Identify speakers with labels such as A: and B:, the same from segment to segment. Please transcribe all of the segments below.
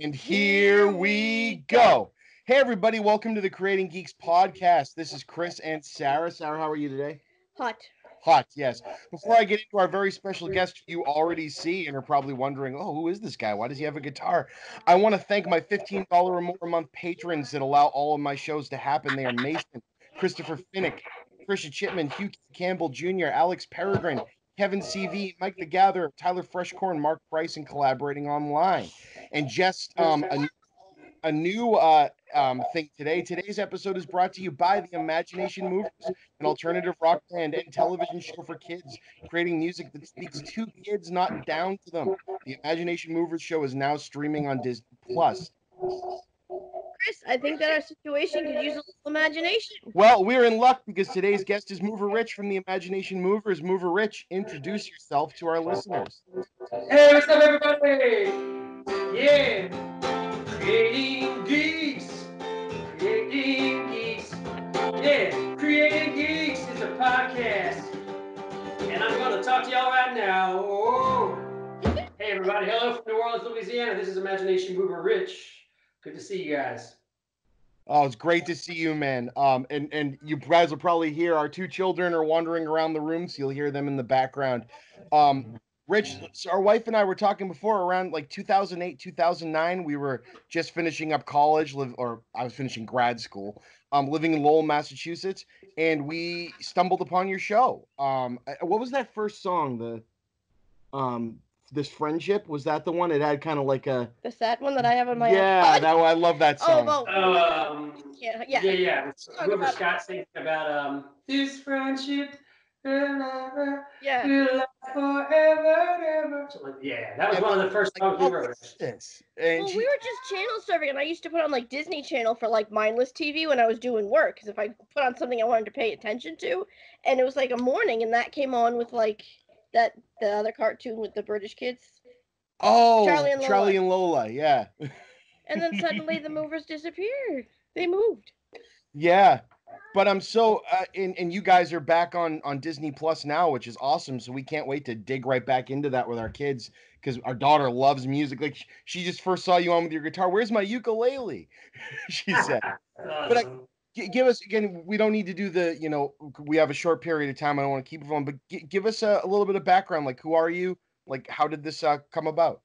A: And here we go. Hey, everybody, welcome to the Creating Geeks podcast. This is Chris and Sarah. Sarah, how are you today?
B: Hot.
A: Hot, yes. Before I get into our very special guest, you already see and are probably wondering, oh, who is this guy? Why does he have a guitar? I want to thank my $15 or more a month patrons that allow all of my shows to happen. They are Mason, Christopher Finnick, Trisha Chipman, Hugh Campbell Jr., Alex Peregrine, Kevin CV, Mike the Gatherer, Tyler Freshcorn, Mark Price, and collaborating online. And just a new thing today. Today's episode is brought to you by the Imagination Movers, an alternative rock band and television show for kids, creating music that speaks to kids, not down to them. The Imagination Movers show is now streaming on Disney Plus.
B: Chris, I think that our situation could use a little imagination.
A: Well, we're in luck because today's guest is Mover Rich from the Imagination Movers. Mover Rich, introduce yourself to our listeners.
C: Hey, what's up, everybody? Yeah, creating geeks, creating geeks. Yeah, creating geeks is a podcast, and I'm going to talk to y'all right now. Oh. Hey, everybody! Hello from New Orleans, Louisiana. This is Imagination Mover Rich. Good to see you guys.
A: Oh, it's great to see you, man. And you guys will probably hear our two children are wandering around the room, so you'll hear them in the background. Rich, so our wife and I were talking before around like 2008, 2009. We were just finishing up college, or I was finishing grad school, living in Lowell, Massachusetts, and we stumbled upon your show. What was that first song? This friendship, was that the one? It had kind of like a
B: the sad one that I have on my
A: yeah. That I love that song.
C: Yeah. Whoever Scott singing about this friendship.
B: Yeah.
C: Will last forever, ever. Yeah, that was one of the first songs we wrote.
B: We were just channel surfing, and I used to put on like Disney Channel for like mindless TV when I was doing work, because if I put on something I wanted to pay attention to, and it was like a morning, and that came on with like the other cartoon with the British kids.
A: Oh, Charlie and Lola, yeah.
B: And then suddenly the movers disappeared. They moved.
A: Yeah, but I'm so and you guys are back on Disney Plus now, which is awesome. So we can't wait to dig right back into that with our kids, because our daughter loves music. Like she just first saw you on with your guitar. Where's my ukulele? She said. But give us again. We don't need to do the. We have a short period of time. I don't want to keep it on, but give us a little bit of background. Like, who are you? Like, how did this come about?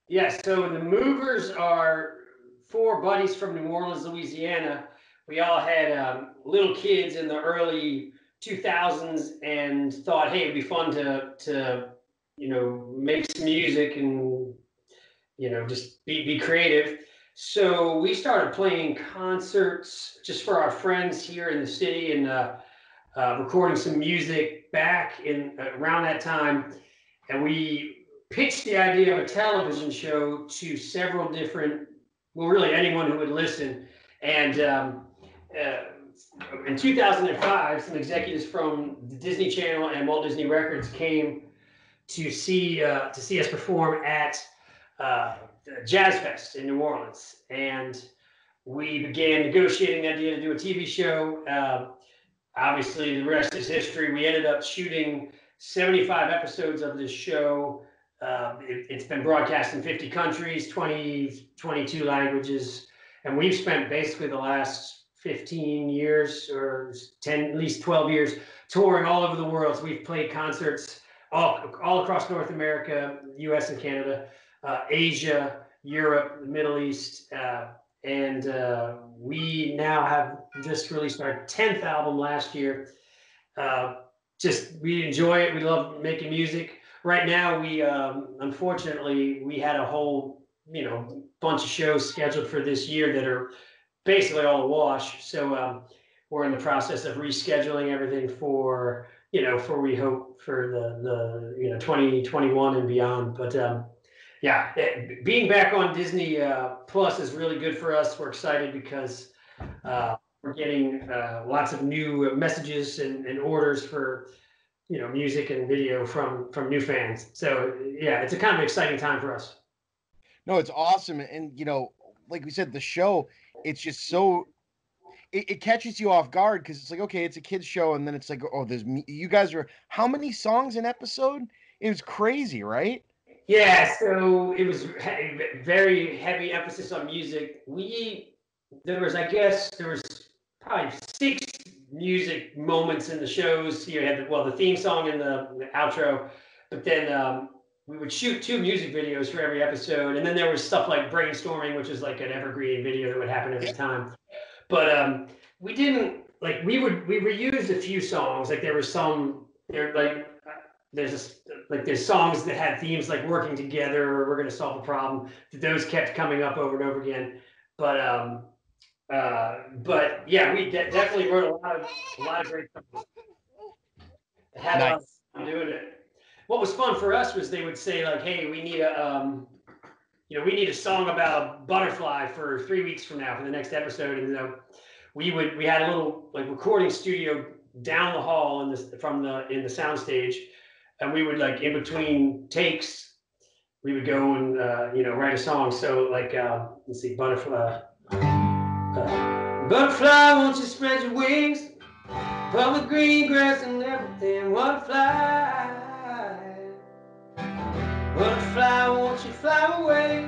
C: Yeah, so the Movers are four buddies from New Orleans, Louisiana. We all had little kids in the early 2000s and thought, hey, it'd be fun to make some music and just be creative. So we started playing concerts just for our friends here in the city and recording some music back in around that time, and we pitched the idea of a television show to several different, well, really anyone who would listen. And in 2005, some executives from the Disney Channel and Walt Disney Records came to see us perform at Jazz Fest in New Orleans. And we began negotiating the idea to do a TV show. Obviously, the rest is history. We ended up shooting 75 episodes of this show. It's been broadcast in 50 countries, 22 languages, and we've spent basically the last 15 years or 10, at least 12 years touring all over the world. So we've played concerts all across North America, US and Canada, Asia, Europe, the Middle East, and we now have just released our 10th album last year. We enjoy it. We love making music. Right now, we unfortunately we had a whole bunch of shows scheduled for this year that are basically all a wash. So we're in the process of rescheduling everything for we hope for the 2021 and beyond. But being back on Disney Plus is really good for us. We're excited because we're getting lots of new messages and orders for music and video from new fans. So yeah, it's a kind of exciting time for us.
A: No, it's awesome. And like we said, the show, it's just so it catches you off guard, because it's like, okay, it's a kid's show, and then it's like, oh, you guys are how many songs an episode? It was crazy, right?
C: Yeah, so it was very heavy emphasis on music. There was, I guess, there was probably 6 music moments in the shows. You had the theme song and the outro, but then we would shoot 2 music videos for every episode, and then there was stuff like brainstorming, which is like an evergreen video that would happen every time. But we didn't we reused a few songs. Like there was some there like there's songs that had themes like working together or we're going to solve a problem. Those kept coming up over and over again. But yeah, we definitely wrote a lot of great songs. Had a lot of fun doing it. What was fun for us was they would say like, "Hey, we need a song about a butterfly for 3 weeks from now for the next episode," and we had a little like recording studio down the hall in the soundstage, and we would like in between takes we would go and write a song. So like let's see, butterfly, butterfly, won't you spread your wings from the green grass and everything? Butterfly, butterfly, won't you fly away?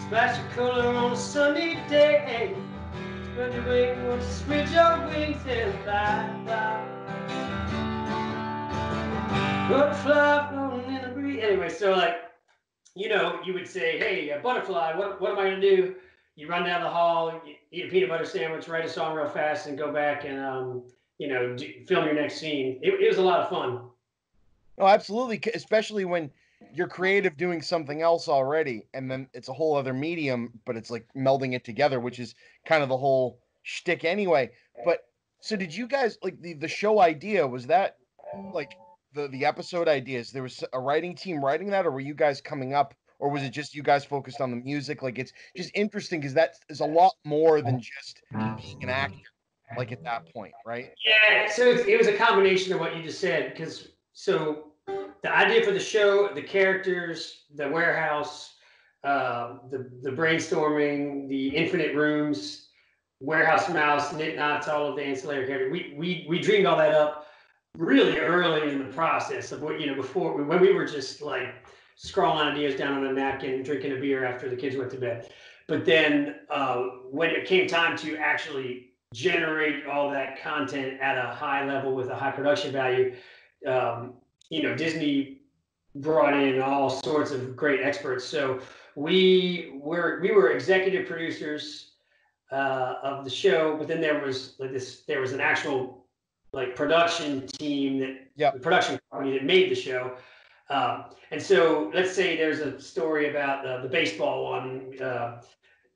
C: Splash your color on a sunny day. Spread your wings, won't you spread your wings and fly, fly. Butterfly floating in the breeze. Anyway, so like, you would say, "Hey, a butterfly, what am I gonna do?" You run down the hall, you eat a peanut butter sandwich, write a song real fast, and go back and film your next scene. It was a lot of fun.
A: Oh, absolutely, especially when you're creative doing something else already, and then it's a whole other medium, but it's like melding it together, which is kind of the whole shtick anyway. But so did you guys like the show idea? Was that like the episode ideas? There was a writing team writing that, or were you guys coming up, or was it just you guys focused on the music? Like it's just interesting because that is a lot more than just being an actor. Like at that point, right?
C: Yeah, so it was a combination of what you just said. Because the idea for the show, the characters, the warehouse, the brainstorming, the infinite rooms, warehouse mouse, knit knots, all of the ancillary characters. We dreamed all that up really early in the process of what before when we were just like scrawling ideas down on a napkin, drinking a beer after the kids went to bed. But then when it came time to actually generate all that content at a high level with a high production value, Disney brought in all sorts of great experts. So we were executive producers of the show, but then there was an actual like production team the production company that made the show. And so let's say there's a story about the baseball one.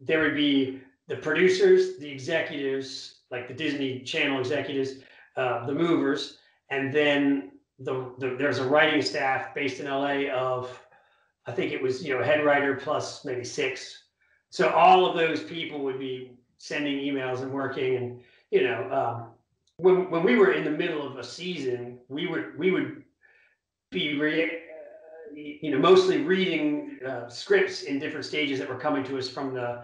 C: There would be the producers, the executives, like the Disney Channel executives, the movers, and then there's a writing staff based in LA of, I think it was, head writer plus maybe 6. So all of those people would be sending emails and working, and when we were in the middle of a season, we would be mostly reading scripts in different stages that were coming to us from the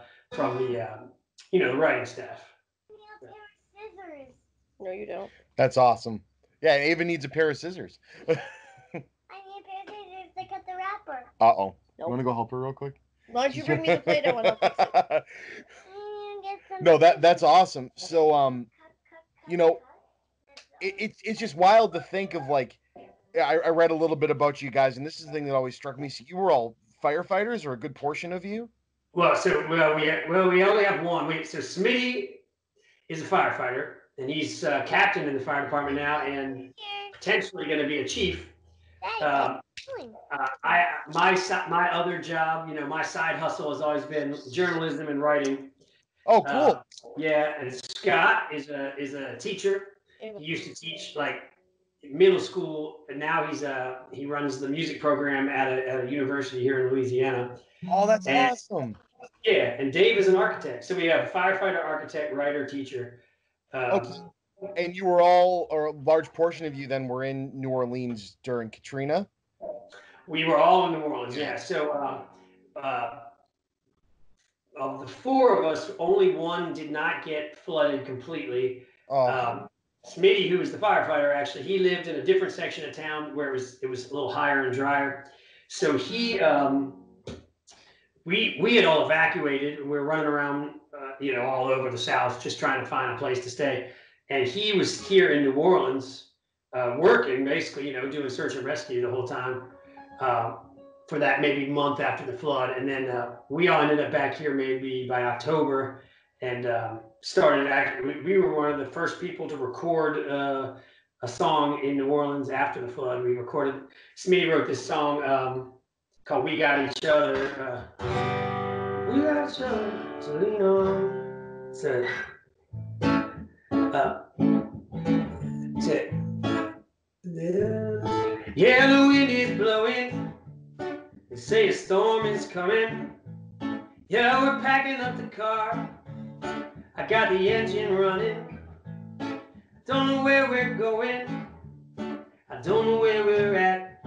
C: writing staff.
B: Scissors. No, you don't.
A: That's awesome. Yeah, Ava needs a pair of scissors.
B: I need a pair of scissors to cut the wrapper.
A: Uh-oh.
B: Nope.
A: You want to go help her real quick?
B: Why don't you bring me the Play-Doh and I'll fix it?
A: No, that's awesome. So it's just wild to think of like I read a little bit about you guys, and this is the thing that always struck me. So you were all firefighters, or a good portion of you?
C: Well, we only have one. So Smitty is a firefighter, and he's captain in the fire department now, and potentially going to be a chief. My other job, my side hustle has always been journalism and writing.
A: Oh, cool.
C: Yeah, and Scott is a teacher. He used to teach like middle school, and now he runs the music program at a university here in Louisiana.
A: Oh, that's awesome.
C: Yeah, and Dave is an architect. So we have a firefighter, architect, writer, teacher.
A: Okay. And you were all, or a large portion of you then were in New Orleans during Katrina?
C: We were all in New Orleans, yeah. So of the 4 of us, only one did not get flooded completely. Smitty, who was the firefighter, actually, he lived in a different section of town where it was a little higher and drier. So he, we had all evacuated. We were running around, all over the South, just trying to find a place to stay. And he was here in New Orleans, working basically, doing search and rescue the whole time, for that maybe month after the flood. And then we all ended up back here maybe by October, and started acting. We were one of the first people to record a song in New Orleans after the flood. We recorded. Smitty wrote this song called "We Got Each Other." We got each other to lean on. So, yeah, the wind is blowing. They say a storm is coming. Yeah, we're packing up the car. I got the engine running. Don't know where we're going. I don't know where we're at.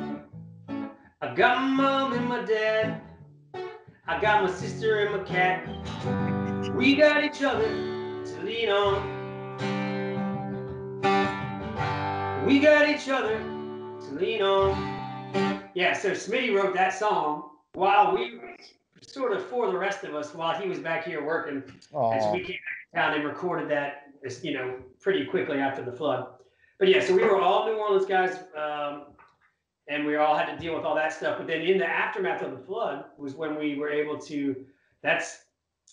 C: I got my mom and my dad. I got my sister and my cat. We got each other to lean on. We got each other to lean on. Yeah, so Smitty wrote that song while we sort of for the rest of us while he was back here working. And so we came back to town and recorded that, pretty quickly after the flood. But yeah, so we were all New Orleans guys, and we all had to deal with all that stuff. But then in the aftermath of the flood was when we were able to,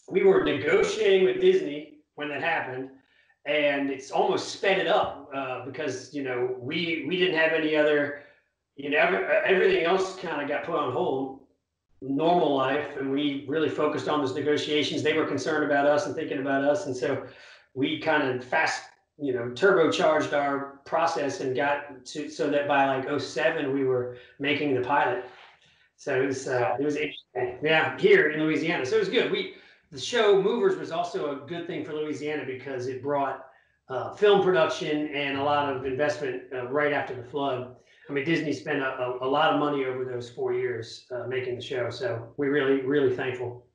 C: we were negotiating with Disney when that happened, and it's almost sped it up because, we didn't have any other, everything else kind of got put on hold, normal life, and we really focused on those negotiations. They were concerned about us and thinking about us, and so we kind of turbocharged our process and got to so that by like 2007 we were making the pilot. So it was interesting. Yeah, here in Louisiana. So it was good. The show Movers was also a good thing for Louisiana because it brought film production and a lot of investment right after the flood. I mean, Disney spent a lot of money over those 4 years making the show. So we're really, really thankful.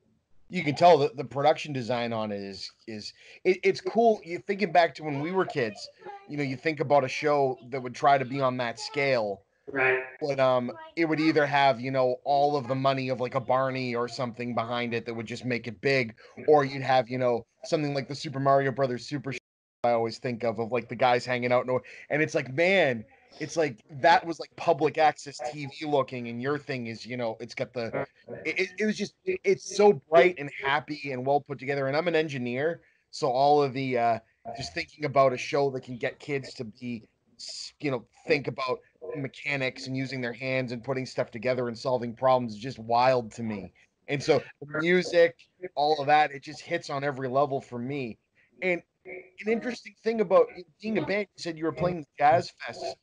A: You can tell that the production design on it it's cool. You're thinking back to when we were kids, you think about a show that would try to be on that scale.
C: Right.
A: But it would either have, all of the money of like a Barney or something behind it that would just make it big, or you'd have, something like the Super Mario Brothers Super Show I always think of like the guys hanging out, and it's like, man, it's like that was like public access TV looking, and your thing is, it's got it was just it's so bright and happy and well put together. And I'm an engineer, so all of the just thinking about a show that can get kids to be, think about mechanics and using their hands and putting stuff together and solving problems is just wild to me. And so the music, all of that, it just hits on every level for me. And an interesting thing about being a band, you said you were playing the jazz fests.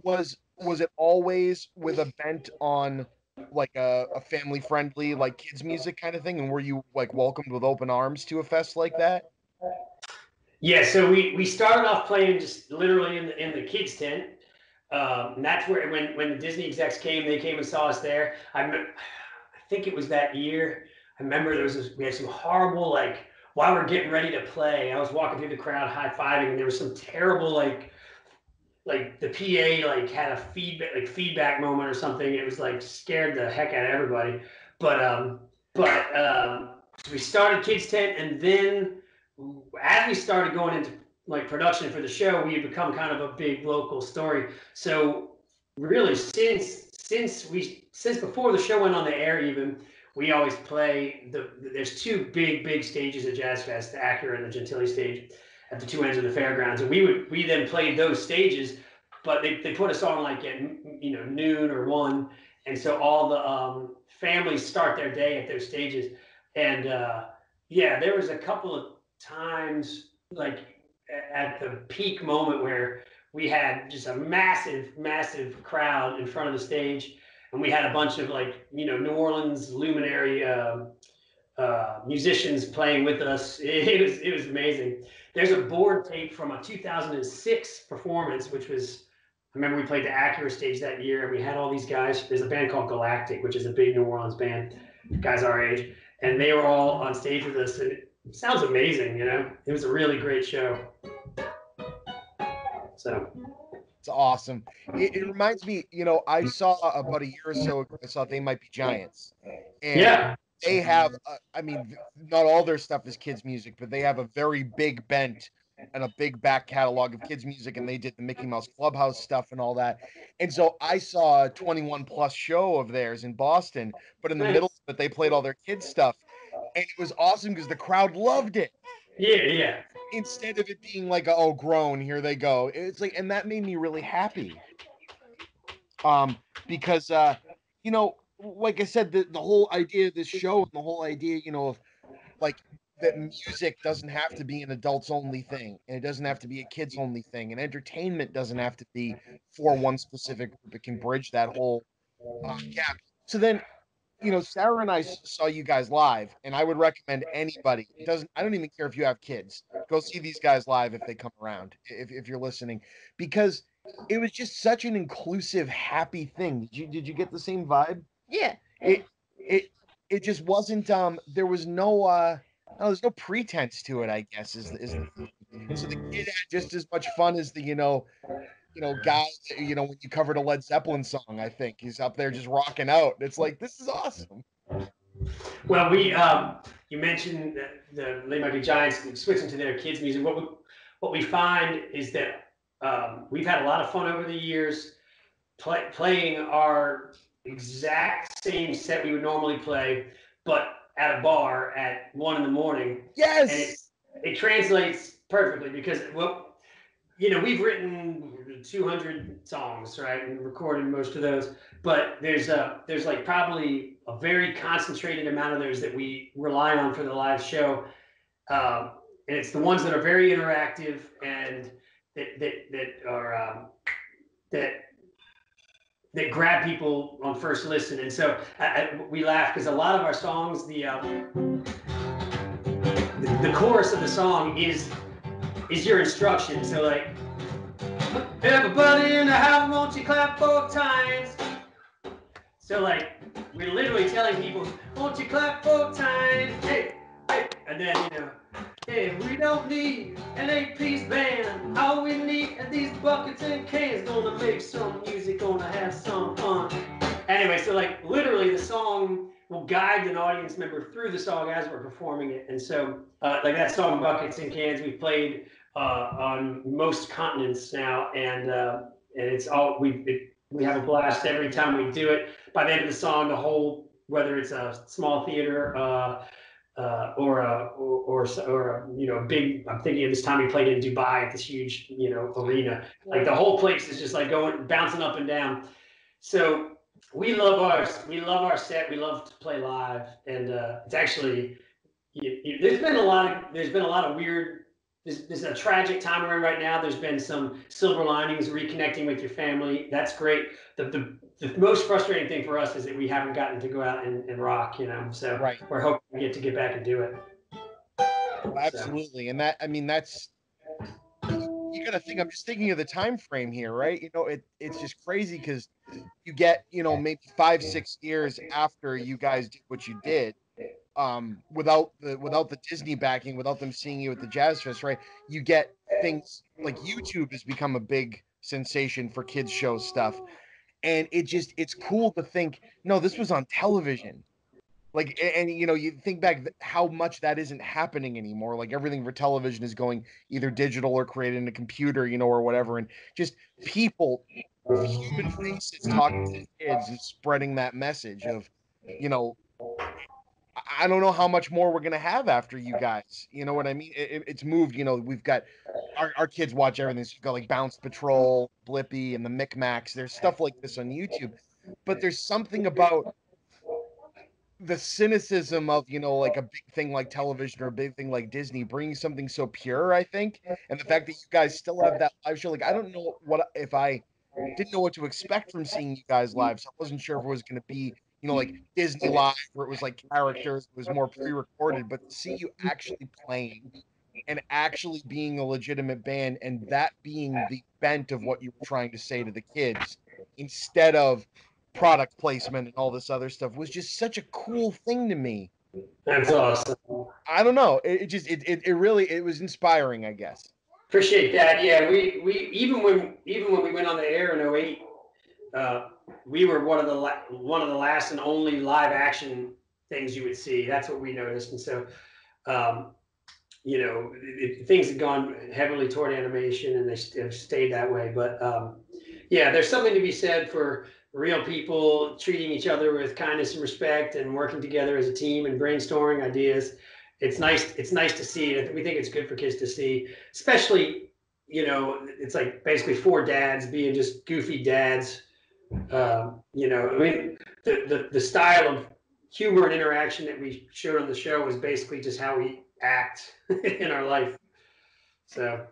A: Was it always with a bent on like a family friendly like kids music kind of thing? And were you like welcomed with open arms to a fest like that?
C: Yeah, so we started off playing just literally in the kids tent. And that's where when the Disney execs came, they came and saw us there. I think it was that year. I remember we had some horrible, like, while we're getting ready to play, I was walking through the crowd high-fiving, and there was some terrible, like the PA like had a feedback moment or something. It was like scared the heck out of everybody. But so we started Kids Tent, and then as we started going into like production for the show, we had become kind of a big local story. So really, since before the show went on the air, even we always play there's two big stages at Jazz Fest, the Acura and the Gentilly stage at the two ends of the fairgrounds, and we then played those stages, but they put us on like at noon or 1, and so all the families start their day at those stages. And yeah, there was a couple of times like at the peak moment where we had just a massive crowd in front of the stage, and we had a bunch of like New Orleans luminary musicians playing with us. It was amazing. There's a board tape from a 2006 performance, which was, I remember we played the Acura stage that year, and we had all these guys. There's a band called Galactic, which is a big New Orleans band, guys our age, and they were all on stage with us, and it sounds amazing. It was a really great show. So
A: It's awesome. It reminds me, I saw about a year or so ago, I saw They Might Be Giants. And
C: Yeah.
A: they have, I mean, not all their stuff is kids' music, but they have a very big bent and a big back catalog of kids' music. And they did the Mickey Mouse Clubhouse stuff and all that. And so I saw a 21 plus show of theirs in Boston, but in the middle
C: Nice.
A: of it, they played all their kids' stuff. And it was awesome because the crowd loved it
C: Yeah, yeah.
A: instead of it being like, oh, grown, here they go. It's like, and that made me really happy. Um, because like I said, the whole idea of this show and the whole idea, of like that music doesn't have to be an adults only thing, and it doesn't have to be a kids only thing, and entertainment doesn't have to be for one specific group. It can bridge that whole gap. So then, Sarah and I saw you guys live, and I would recommend anybody. It doesn't. I don't even care if you have kids. Go see these guys live if they come around. If you're listening, because it was just such an inclusive, happy thing. Did you get the same vibe?
B: Yeah.
A: It it it just wasn't. There was no. No, there's no pretense to it. I guess is the thing. And so the kid had just as much fun as the guy, when you covered a Led Zeppelin song, I think he's up there just rocking out. It's like, this is awesome.
C: Well, you mentioned that They Might Be Giants switching to their kids' music. What we find is that we've had a lot of fun over the years playing our exact same set we would normally play, but at a bar at 1 in the morning, and
A: Yes.
C: it translates perfectly because we've written 200 songs, right, and recorded most of those. But there's like probably a very concentrated amount of those that we rely on for the live show, and it's the ones that are very interactive and that are that that grab people on first listen. And so we laugh because a lot of our songs, the chorus of the song is your instruction. So like, everybody in the house, won't you clap 4 times? So like, we're literally telling people, won't you clap 4 times? Hey, hey, and then hey, we don't need an 8-piece band. All we need are these buckets and cans. Gonna make some music, gonna have some fun. Anyway, so like literally the song will guide an audience member through the song as we're performing it. And so like that song, Buckets and Cans, we've played on most continents now, and it's all we have a blast every time we do it. By the end of the song, the whole, whether it's a small theater or a big, I'm thinking of this time we played in Dubai at this huge arena, like the whole place is just like going bouncing up and down. So we love our set. We love to play live, and it's actually there's been a lot of weird. There's a tragic time we're in right now. There's been some silver linings, reconnecting with your family. That's great. The most frustrating thing for us is that we haven't gotten to go out and rock. So
A: Right.
C: we're hoping we get back and do it.
A: Well, absolutely. So. And that's you got to think. I'm just thinking of the time frame here, right? It's just crazy because you get maybe 5-6 years after you guys did what you did, without the Disney backing, without them seeing you at the Jazz Fest, right? You get things like YouTube has become a big sensation for kids show stuff, and it's cool to think, no, this was on television. Like, and you think back how much that isn't happening anymore. Like, everything for television is going either digital or created in a computer, or whatever. And just people, human faces talking to kids and spreading that message of, I don't know how much more we're gonna have after you guys. You know what I mean? It's moved. We've got our kids watch everything. So you've got like Bounce Patrol, Blippi, and the Micmacs. There's stuff like this on YouTube, but there's something about the cynicism of like a big thing like television or a big thing like Disney bringing something so pure, I think, and the fact that you guys still have that live show. Like, I don't know if I didn't know what to expect from seeing you guys live, so I wasn't sure if it was going to be like Disney live, where it was like characters, it was more pre-recorded. But to see you actually playing and actually being a legitimate band, and that being the bent of what you were trying to say to the kids, instead of product placement and all this other stuff, was just such a cool thing to me.
C: That's awesome.
A: I don't know. It really, it was inspiring, I guess.
C: Appreciate that. Yeah, we even when we went on the air in '08, we were one of the last and only live action things you would see. That's what we noticed, and so um, things have gone heavily toward animation, and they have stayed that way. But yeah, there's something to be said for real people treating each other with kindness and respect, and working together as a team and brainstorming ideas. It's nice. It's nice to see. We think it's good for kids to see, especially it's like basically four dads being just goofy dads. I mean, the style of humor and interaction that we showed on the show was basically just how we act in our life. So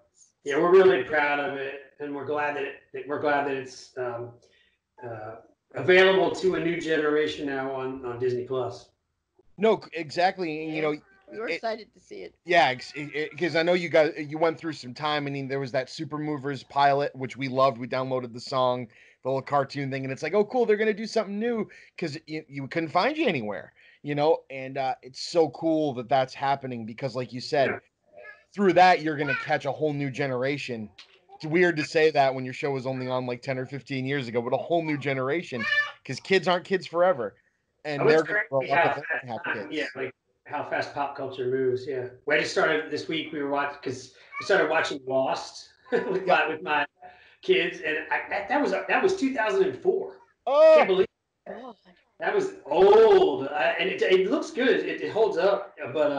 C: yeah, we're really proud of it, and we're glad that it's available to a new generation now on Disney Plus.
A: No, exactly. And
B: we were excited to see it.
A: Yeah, because I know you went through some time. I mean, there was that Super Movers pilot, which we loved. We downloaded the song, the little cartoon thing, and it's like, oh, cool, they're gonna do something new because you couldn't find you anywhere, And it's so cool that that's happening because, like you said,
C: Yeah.
A: through that you're gonna catch a whole new generation. It's weird to say that when your show was only on like 10 or 15 years ago, but a whole new generation because kids aren't kids forever, and they're gonna grow
C: Crazy
A: up
C: how
A: and they're gonna have kids.
C: yeah, like how fast pop culture moves. Yeah, we just started this week. We were watching because we started watching Lost with my kids, and that was 2004.
A: Oh,
C: Can't believe that was old, and it looks good. It holds up, but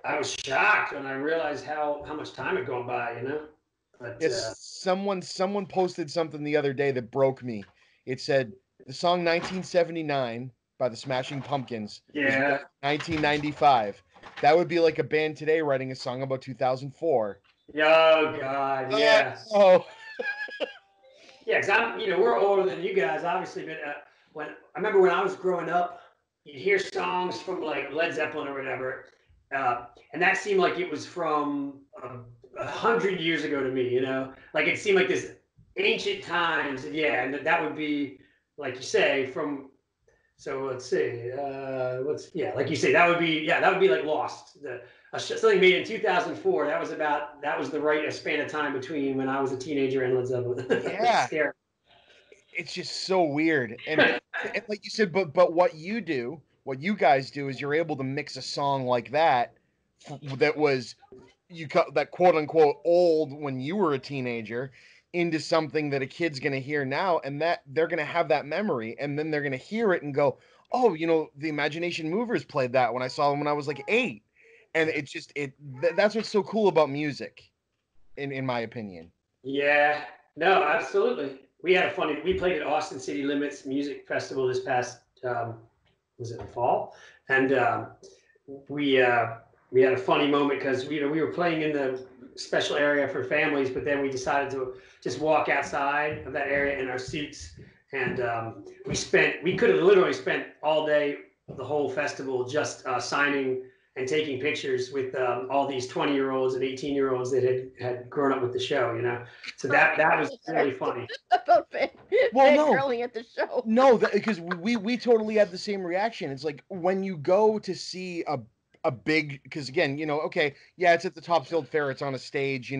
C: I was shocked when I realized how much time had gone by. But
A: yes, someone posted something the other day that broke me. It said the song 1979 by the Smashing Pumpkins was written
C: yeah,
A: in 1995. That would be like a band today writing a song about 2004.
C: oh God, yeah.
A: Oh,
C: Yeah, because we're older than you guys, obviously. But when I remember when I was growing up, you'd hear songs from like Led Zeppelin or whatever, and that seemed like it was from 100 years ago to me. Like it seemed like this ancient times. Yeah, and that would be like you say from. So let's see. Like you say, that would be like Lost. Something made in 2004. That was the right span of time between when I was a teenager and Led Zeppelin.
A: yeah.
C: Scary.
A: It's just so weird. And like you said, but what you guys do is you're able to mix a song like that that was that quote unquote old when you were a teenager into something that a kid's going to hear now, and that they're going to have that memory, and then they're going to hear it and go, oh, the Imagination Movers played that when I saw them when I was like 8. And it's just that's what's so cool about music in my opinion.
C: Yeah, no, absolutely. We played at Austin City Limits Music Festival this past, was it the fall? And we had a funny moment because we were playing in the special area for families, but then we decided to just walk outside of that area in our suits, and we could have literally spent all day, the whole festival, just signing and taking pictures with all these 20-year-olds and 18-year-olds that had grown up with the show, So that was really funny.
B: About fangirling at the show.
A: No, because we totally had the same reaction. It's like when you go to see a big, because again, okay, yeah, it's at the Topsfield Fair, it's on a stage,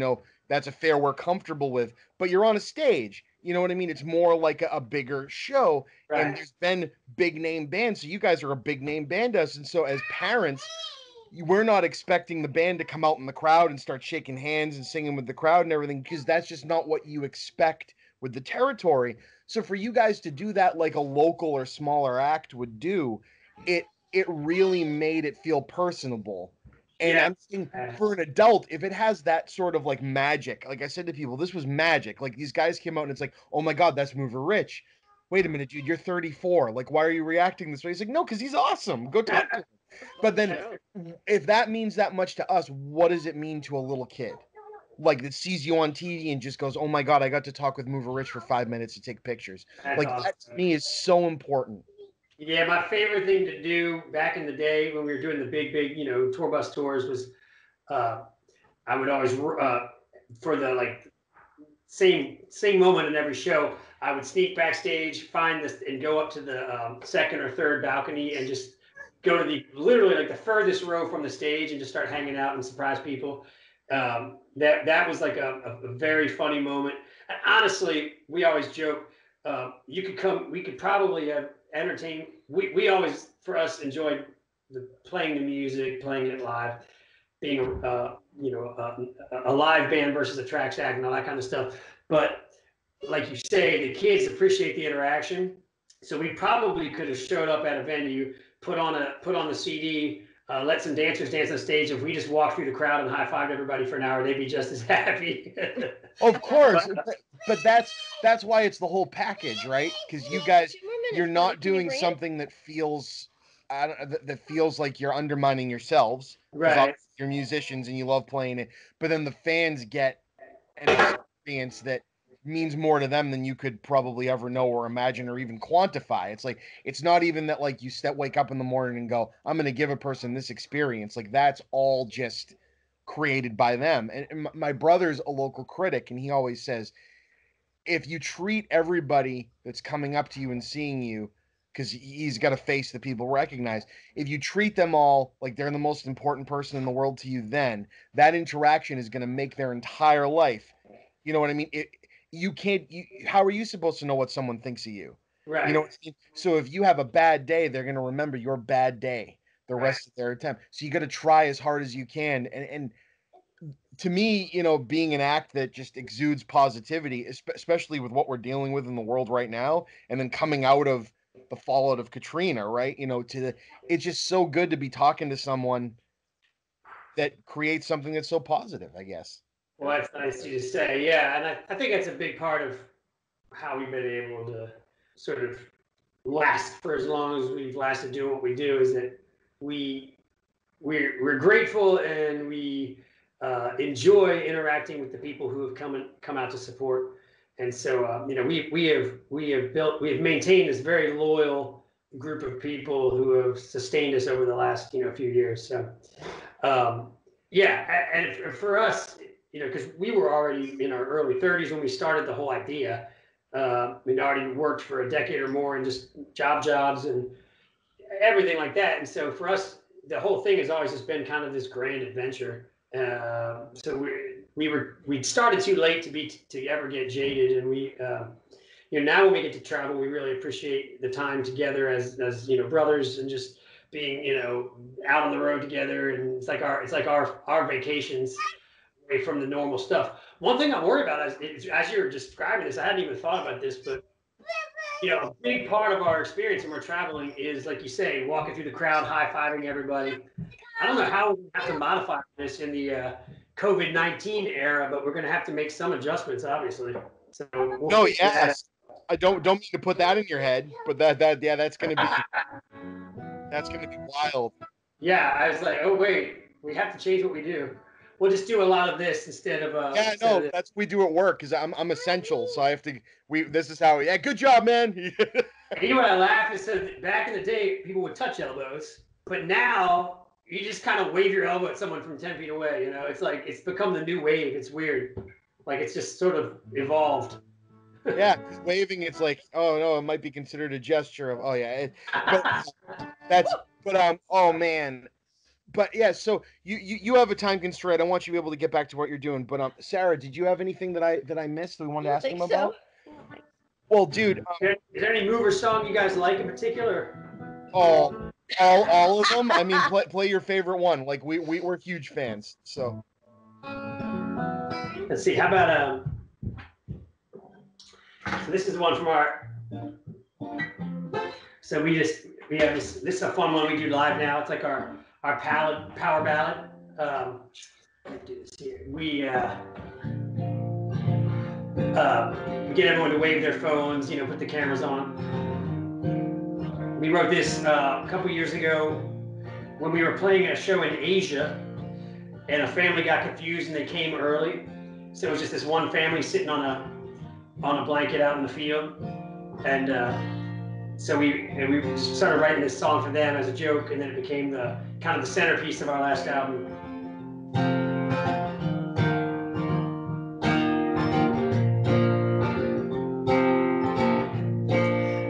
A: that's a fair we're comfortable with, but you're on a stage. You know what I mean? It's more like a bigger show,
C: Right.
A: And there's been big name bands, so you guys are a big name band to us, and so as parents, we're not expecting the band to come out in the crowd and start shaking hands and singing with the crowd and everything, because that's just not what you expect with the territory. So for you guys to do that like a local or smaller act would do, it really made it feel personable. And
C: Yeah.
A: I'm thinking for an adult, if it has that sort of like magic, like I said to people, this was magic. Like these guys came out and it's like, oh my God, that's Mover Rich. Wait a minute, dude, you're 34. Like, why are you reacting this way? He's like, no, because he's awesome. Go talk to him. But then if that means that much to us, what does it mean to a little kid? Like that sees you on TV and just goes, "Oh my God, I got to talk with Mover Rich for 5 minutes to take pictures."
C: That's
A: like
C: awesome.
A: That to me is so important.
C: Yeah, my favorite thing to do back in the day when we were doing the big, tour bus tours was I would always for the like same moment in every show, I would sneak backstage, find this, and go up to the second or third balcony and just go to literally like the furthest row from the stage and just start hanging out and surprise people. That was like a very funny moment. And honestly, we always joke, we could probably have entertained. We always, for us, enjoyed playing the music, playing it live, being a live band versus a tracks act and all that kind of stuff. But like you say, the kids appreciate the interaction. So we probably could have showed up at a venue, put on the CD, let some dancers dance on stage. If we just walked through the crowd and high-fived everybody for an hour, they'd be just as happy.
A: Of course, but that's why it's the whole package, right? Because you guys, you're not doing something that feels that feels like you're undermining yourselves.
C: Right.
A: You're musicians and you love playing it, but then the fans get an experience that means more to them than you could probably ever know or imagine or even quantify. It's like, it's not even that like you wake up in the morning and go, I'm going to give a person this experience. Like, that's all just created by them. And my brother's a local critic, and he always says, if you treat everybody that's coming up to you and seeing you, because he's got a face that people recognize, if you treat them all like they're the most important person in the world to you, then that interaction is going to make their entire life. You know what I mean? You can't. How are you supposed to know what someone thinks of you?
C: Right.
A: You know. So if you have a bad day, they're going to remember your bad day the rest of their time. So you got to try as hard as you can. And to me, being an act that just exudes positivity, especially with what we're dealing with in the world right now, and then coming out of the fallout of Katrina, right? It's just so good to be talking to someone that creates something that's so positive, I guess.
C: Well, that's nice of you to say. Yeah, and I think that's a big part of how we've been able to sort of last for as long as we've lasted doing what we do, is that we're grateful, and we enjoy interacting with the people who have come out to support. And so we have maintained this very loyal group of people who have sustained us over the last few years. So and for us, because we were already in our early 30s when we started the whole idea. We'd already worked for a decade or more in just jobs and everything like that. And so for us, the whole thing has always just been kind of this grand adventure. So we started too late to ever get jaded, and we now when we get to travel, we really appreciate the time together as brothers, and just being out on the road together. And it's like our vacations away from the normal stuff. One thing I'm worried about as you're describing this, I hadn't even thought about this, but a big part of our experience when we're traveling is, like you say, walking through the crowd, high-fiving everybody. I don't know how we have to modify this in the COVID-19 era, but we're going to have to make some adjustments, obviously. So
A: yes. I don't mean to put that in your head, but that's going to be wild.
C: Yeah, I was like, oh wait, we have to change what we do. We'll just do a lot of this instead of
A: that's what we do at work, because I'm essential, so I have to. This is how. Yeah, good job, man.
C: You know what I laugh is that back in the day, people would touch elbows, but now you just kind of wave your elbow at someone from 10 feet away. It's like it's become the new wave. It's weird, like it's just sort of evolved.
A: Yeah, waving. It's like, oh no, it might be considered a gesture of, oh yeah, oh man. But yeah, so you have a time constraint. I want you to be able to get back to what you're doing. But Sarah, did you have anything that I missed that we wanted to ask him about? Well, dude,
C: is there any move or song you guys like in particular?
A: All of them. I mean, play your favorite one. Like we're huge fans. So
C: let's see. How about so this is one from our. So we have this. This is a fun one we do live now. It's like our power ballad. Do this here. We get everyone to wave their phones. Put the cameras on. We wrote this a couple years ago when we were playing a show in Asia, and a family got confused and they came early. So it was just this one family sitting on a blanket out in the field, and so we started writing this song for them as a joke, and then it became the kind of the centerpiece of our last album.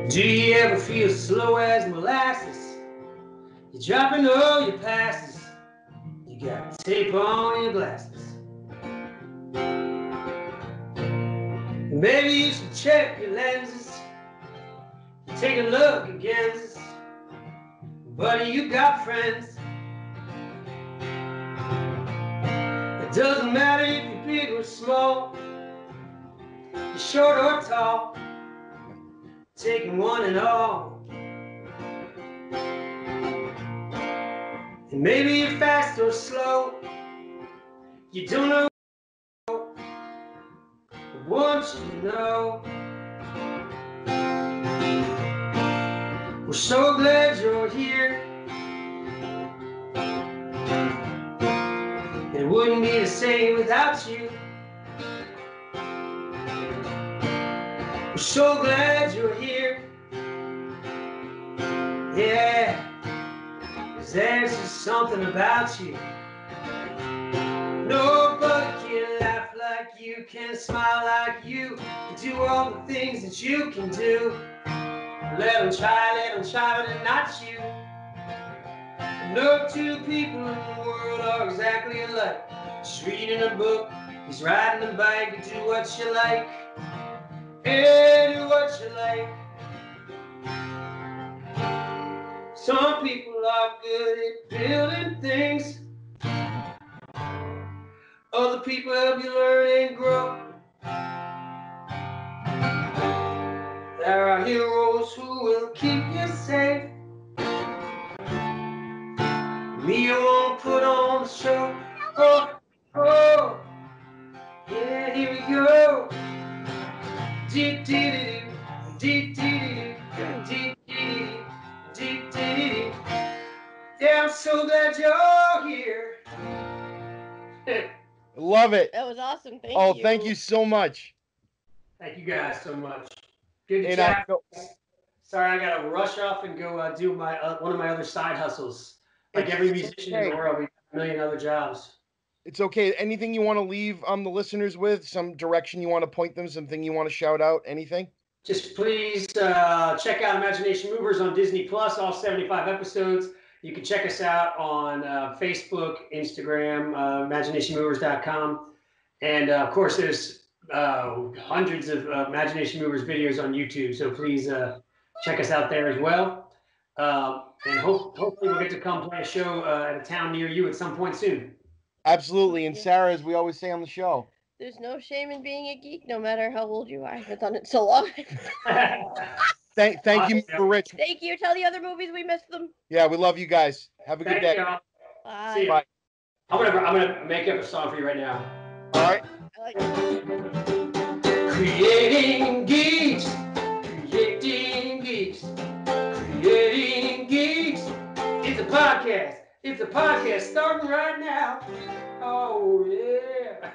C: Do you ever feel slow as molasses? You're dropping all your passes. You got tape on your glasses. And maybe you should check your lenses. Take a look again. Buddy, you got friends. It doesn't matter if you're big or small, you're short or tall, taking one and all. And maybe you're fast or slow, you don't know, but once you know. We're so glad you're here. It wouldn't be the same without you. We're so glad you're here. Yeah, 'cause there's just something about you. Nobody can laugh like you, can smile like you, can do all the things that you can do. Let them try, but not you. No two people in the world are exactly alike. She's reading a book, he's riding a bike. You do what you like, and do what you like. Some people are good at building things. Other people help you learn and grow. There are heroes who will keep you safe. Me, you won't put on the show. Oh, oh, yeah, here we go. Deep, deep, deep, deep, deep, deep, deep, deep. Yeah, I'm so glad you're here.
A: Love it.
B: That was awesome. Thank you.
A: Oh, thank you so much.
C: Thank you guys so much. Good to
A: And
C: chat. Sorry, I gotta rush off and go do my one of my other side hustles. Like every musician in the world, we have a million other jobs.
A: It's okay. Anything you want to leave the listeners with? Some direction you want to point them? Something you want to shout out? Anything?
C: Just please check out Imagination Movers on Disney Plus, all 75 episodes. You can check us out on Facebook, Instagram, imaginationmovers.com. And of course, there's hundreds of Imagination Movers videos on YouTube. So please check us out there as well. And hopefully we'll get to come play a show at a town near you at some point soon.
A: Absolutely. And Sarah, as we always say on the show,
B: there's no shame in being a geek, no matter how old you are. I've done it so long.
A: Thank you, Mr. Rich.
B: Thank you. Tell the other movies we missed them.
A: Yeah, we love you guys. Have a good day.
B: Bye.
C: See you. Bye. I'm gonna make up a song for you right now.
A: All right.
B: I like it.
C: Creating geeks, creating geeks, creating geeks. It's a podcast. It's a podcast starting right now. Oh yeah.